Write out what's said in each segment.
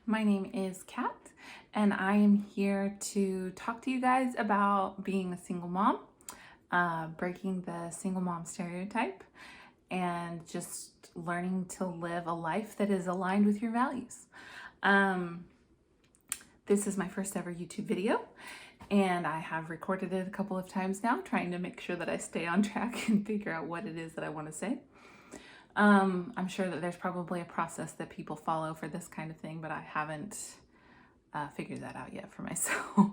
My name is Kat, and I am here to talk to you guys about being a single mom, breaking the single mom stereotype, and just learning to live a life that is aligned with your values. This is my first ever YouTube video, and I have recorded it a couple of times now, trying to make sure that I stay on track and figure out what it is that I want to say. I'm sure that there's probably a process that people follow for this kind of thing, but I haven't figured that out yet for myself.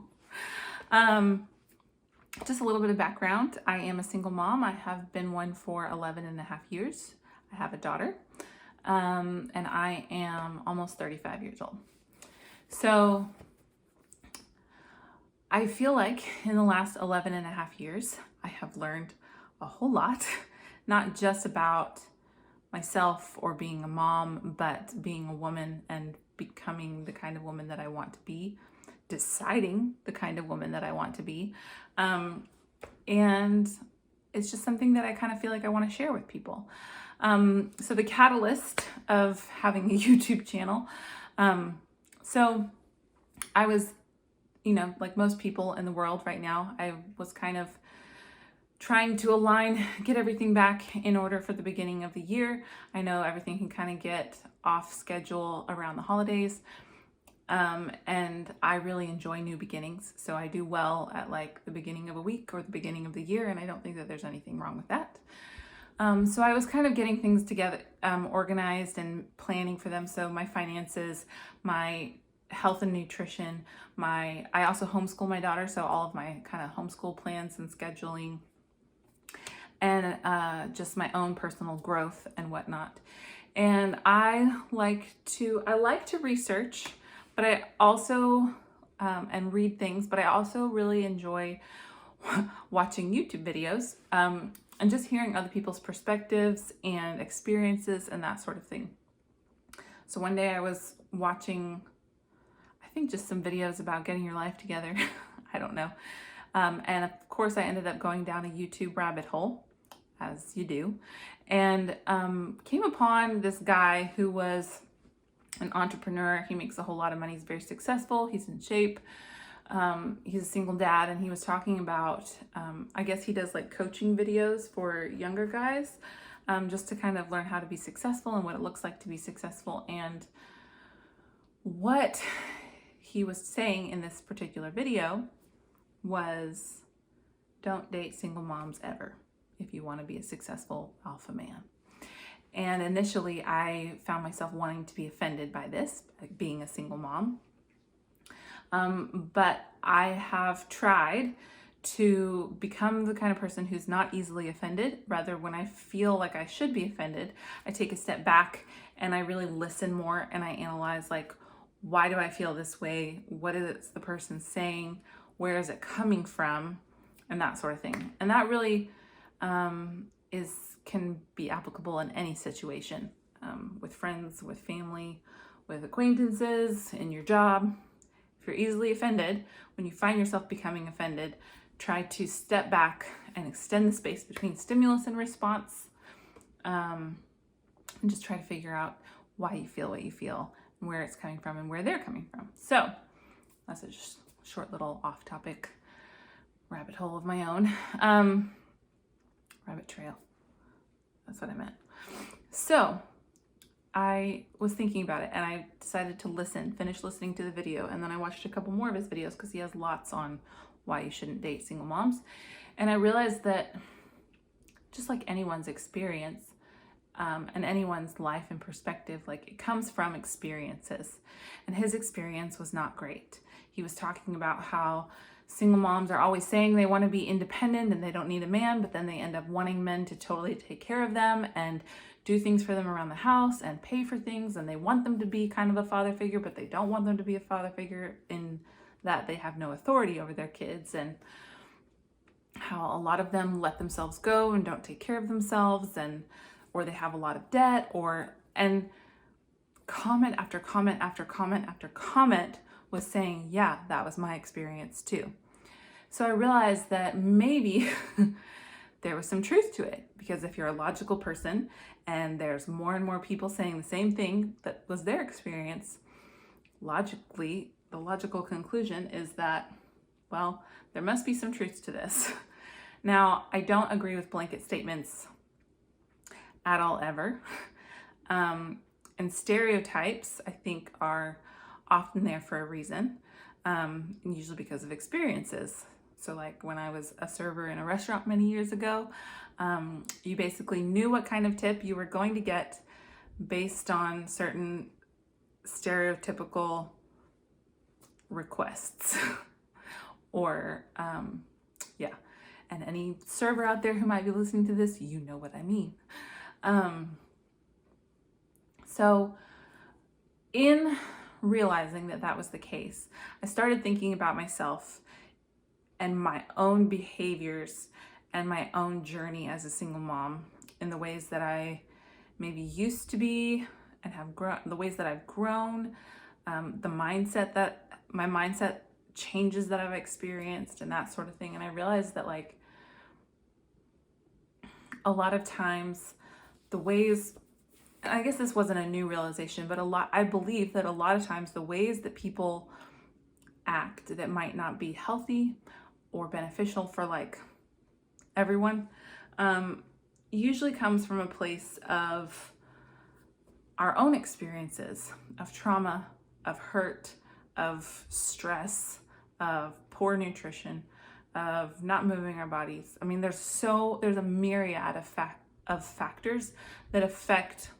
Just a little bit of background. I am a single mom. I have been one for 11 and a half years. I have a daughter, and I am almost 35 years old. So I feel like in the last 11 and a half years, I have learned a whole lot, not just about myself or being a mom, but being a woman and becoming the kind of woman that I want to be, deciding the kind of woman that I want to be. And it's just something that I kind of feel like I want to share with people. So the catalyst of having a YouTube channel. So I was, like most people in the world right now, I was kind of trying to get everything back in order for the beginning of the year. I know everything can kind of get off schedule around the holidays. And I really enjoy new beginnings. So I do well at like the beginning of a week or the beginning of the year. And I don't think that there's anything wrong with that. So I was kind of getting things together, organized and planning for them. So my finances, my health and nutrition, I also homeschool my daughter. So all of my kind of homeschool plans and scheduling, and just my own personal growth and whatnot. And I like to research, but I also, and read things, but I also really enjoy watching YouTube videos, and just hearing other people's perspectives and experiences and that sort of thing. So one day I was watching, I think just some videos about getting your life together. I don't know. And of course I ended up going down a YouTube rabbit hole, as you do, and came upon this guy who was an entrepreneur. He makes a whole lot of money. He's very successful. He's in shape. He's a single dad, and he was talking about, I guess he does like coaching videos for younger guys, just to kind of learn how to be successful and what it looks like to be successful. And what he was saying in this particular video was, don't date single moms ever if you want to be a successful alpha man. And initially I found myself wanting to be offended by this, like being a single mom. But I have tried to become the kind of person who's not easily offended. Rather, when I feel like I should be offended, I take a step back and I really listen more and I analyze, like, why do I feel this way? What is the person saying? Where is it coming from? And that sort of thing. And that really can be applicable in any situation, with friends, with family, with acquaintances, in your job. If you're easily offended, when you find yourself becoming offended, try to step back and extend the space between stimulus and response, and just try to figure out why you feel what you feel and where it's coming from and where they're coming from. So that's a just short little off-topic rabbit hole of my own. Rabbit trail. That's what I meant. So I was thinking about it and I decided to finish listening to the video. And then I watched a couple more of his videos because he has lots on why you shouldn't date single moms. And I realized that just like anyone's experience, and anyone's life and perspective, like, it comes from experiences. And his experience was not great. He was talking about how single moms are always saying they want to be independent and they don't need a man, but then they end up wanting men to totally take care of them and do things for them around the house and pay for things, and they want them to be kind of a father figure, but they don't want them to be a father figure in that they have no authority over their kids, and how a lot of them let themselves go and don't take care of themselves, or they have a lot of debt, and comment after comment after comment after comment was saying, yeah, that was my experience too. So I realized that maybe there was some truth to it, because if you're a logical person and there's more and more people saying the same thing that was their experience, the logical conclusion is that, well, there must be some truth to this. Now, I don't agree with blanket statements at all, ever. And stereotypes, I think, are often there for a reason, usually because of experiences. So like when I was a server in a restaurant many years ago, you basically knew what kind of tip you were going to get based on certain stereotypical requests. Or, yeah. And any server out there who might be listening to this, you know what I mean. So in realizing that that was the case, I started thinking about myself and my own behaviors and my own journey as a single mom in the ways that I maybe used to be and have grown, the ways that I've grown, my mindset changes that I've experienced and that sort of thing. And I realized that like a lot of times the ways, I guess this wasn't a new realization, but I believe that a lot of times the ways that people act that might not be healthy or beneficial for like everyone, usually comes from a place of our own experiences, of trauma, of hurt, of stress, of poor nutrition, of not moving our bodies. I mean, there's a myriad of factors that affect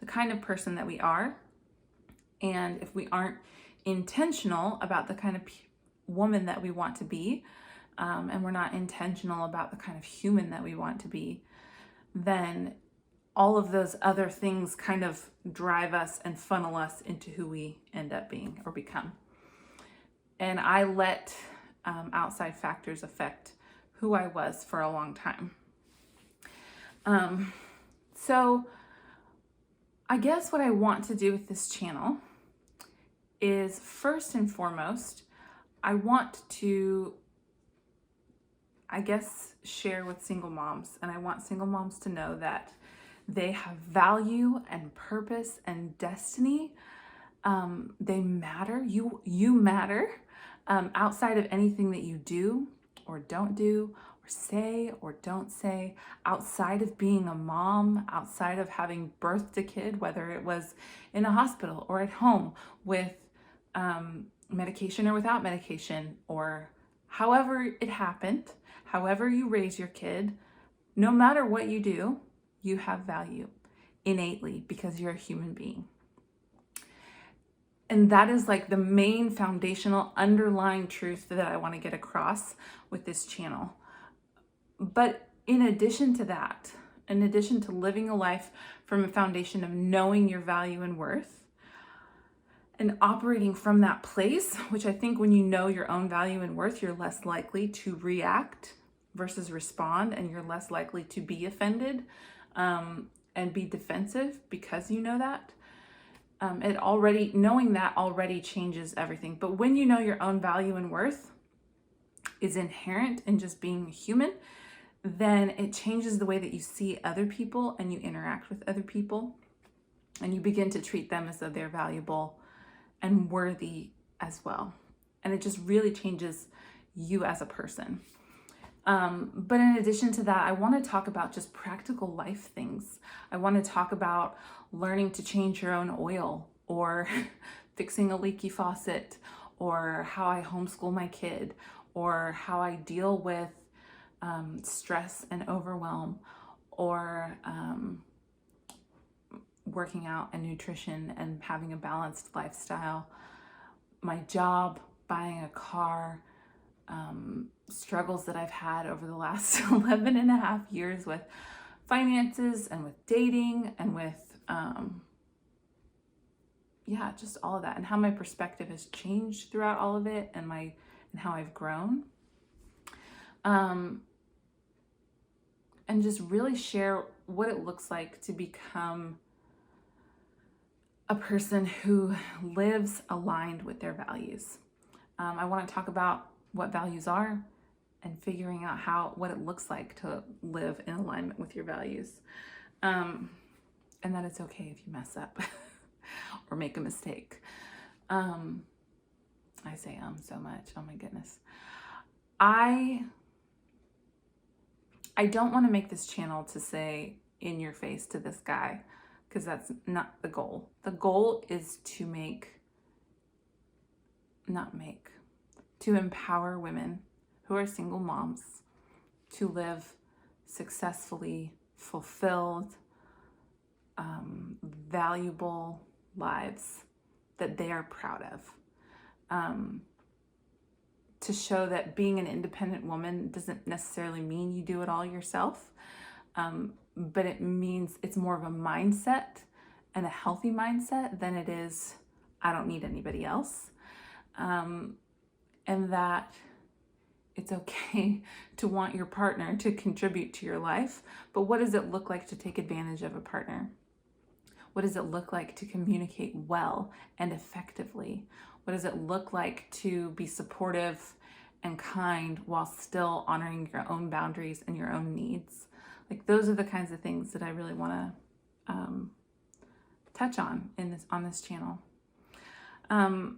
the kind of person that we are. And if we aren't intentional about the kind of woman that we want to be, and we're not intentional about the kind of human that we want to be, then all of those other things kind of drive us and funnel us into who we end up being or become. And I let outside factors affect who I was for a long time. So I guess what I want to do with this channel is, first and foremost, I want to, I guess, share with single moms, and I want single moms to know that they have value and purpose and destiny. They matter. You matter, outside of anything that you do or don't do or say or don't say, outside of being a mom, outside of having birthed a kid, whether it was in a hospital or at home with medication or without medication, or however it happened, however you raise your kid, no matter what you do, you have value innately because you're a human being. And that is like the main foundational underlying truth that I want to get across with this channel. But in addition to that, in addition to living a life from a foundation of knowing your value and worth and operating from that place, which I think when you know your own value and worth, you're less likely to react versus respond, and you're less likely to be offended and be defensive because you know that. Knowing that already changes everything. But when you know your own value and worth is inherent in just being human, then it changes the way that you see other people and you interact with other people, and you begin to treat them as though they're valuable and worthy as well. And it just really changes you as a person. But in addition to that, I want to talk about just practical life things. I want to talk about learning to change your own oil, or fixing a leaky faucet, or how I homeschool my kid, or how I deal with stress and overwhelm, or working out and nutrition and having a balanced lifestyle, my job, buying a car, struggles that I've had over the last 11 and a half years with finances and with dating and with, just all of that, and how my perspective has changed throughout all of it, and how I've grown. And just really share what it looks like to become a person who lives aligned with their values. I want to talk about what values are and figuring out what it looks like to live in alignment with your values. And that it's okay if you mess up or make a mistake. I say so much. Oh my goodness. I don't want to make this channel to say in your face to this guy, because that's not the goal. The goal is to to empower women who are single moms to live successfully, fulfilled, valuable lives that they are proud of. To show that being an independent woman doesn't necessarily mean you do it all yourself, but it means it's more of a mindset and a healthy mindset than it is, I don't need anybody else. And that it's okay to want your partner to contribute to your life, but what does it look like to take advantage of a partner? What does it look like to communicate well and effectively? What does it look like to be supportive and kind while still honoring your own boundaries and your own needs? Like, those are the kinds of things that I really want to touch on on this channel.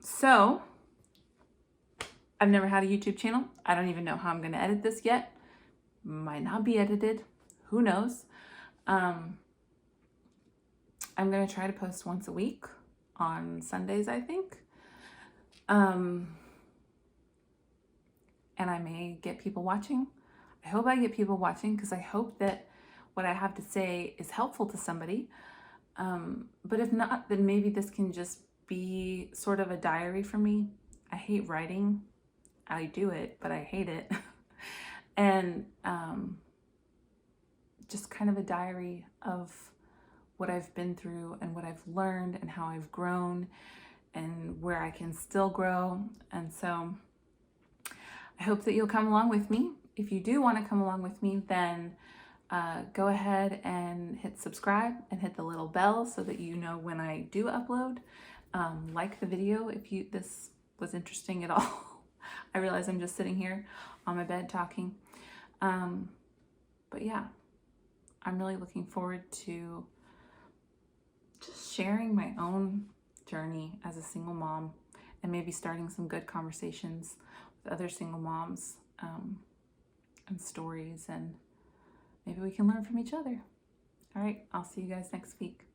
So I've never had a YouTube channel. I don't even know how I'm going to edit this yet. Might not be edited. Who knows? I'm going to try to post once a week on Sundays, I think. And I may get people watching. I hope I get people watching, because I hope that what I have to say is helpful to somebody. But if not, then maybe this can just be sort of a diary for me. I hate writing. I do it, but I hate it. And just kind of a diary of what I've been through and what I've learned and how I've grown and where I can still grow. And so I hope that you'll come along with me. If you do want to come along with me, then go ahead and hit subscribe and hit the little bell so that you know when I do upload. Like the video if this was interesting at all. I realize I'm just sitting here on my bed talking. But yeah, I'm really looking forward to just sharing my own journey as a single mom, and maybe starting some good conversations with other single moms, and stories, and maybe we can learn from each other. All right, I'll see you guys next week.